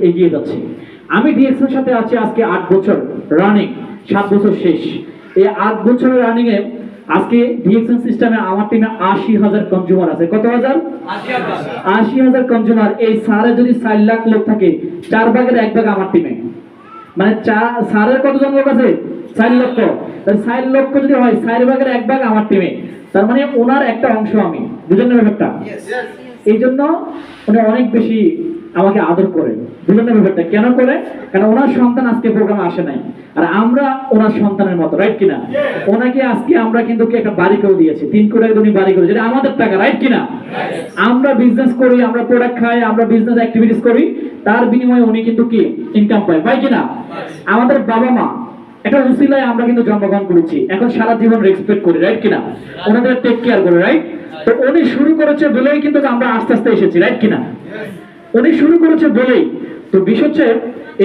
এগিয়ে যাচ্ছি। আমি ডিএক্সের সাথে আছি আজকে 8 বছর রানিং, 7 বছর শেষ। এই 8 বছরের রানিং এ আজকে ডিএক্সএন সিস্টেমে আমার টিমে 80,000 কনজিউমার আছে। কত হাজার? 80,000 কনজিউমার। এই সারে যদি 4 লাখ লোক থাকে, 4 ভাগের 1 ভাগ আমার টিমে। মানে সারের কতজন লোক আছে? 4 লক্ষ। 4 লক্ষ যদি হয়, 4 ভাগের 1 ভাগ আমার টিমে। তার মানে ওনার একটা অংশ আমি। বুঝলেন না ব্যাপারটা? এই জন্য উনি অনেক বেশি আমাকে আদর করে। বুঝলেন না ব্যাপারটা? কেন করে? কারণ ওনার সন্তান আজকে প্রোগ্রামে আসে নাই, আর আমরা ওনার সন্তানের মতো, রাইট কিনা? ওনাকে আজকে আমরা কিন্তু একটা বাড়ি করে দিয়েছি, 3 কোটি টাকা উনি বাড়ি করে, যেটা আমাদের টাকা, রাইট কিনা? আমরা বিজনেস করি, আমরা প্রোডাক্ট খাই, আমরা বিজনেস অ্যাক্টিভিটিস করি, তার বিনিময়ে উনি কিন্তু কি ইনকাম পায়, পাই কিনা? আমাদের বাবা মা একটা উসিলায় আমরা কিন্তু জন্মগ্রহণ করেছি, এখন সারা জীবন রেসপেক্ট করি, রাইট কিনা? ওনাদের টেক কেয়ার করি, রাইট? তো উনি শুরু করেছে বলেই কিন্তু আমরা আস্তে আস্তে এসেছি, রাইট কিনা? উনি শুরু করেছে বলেই। তো বিষয় হচ্ছে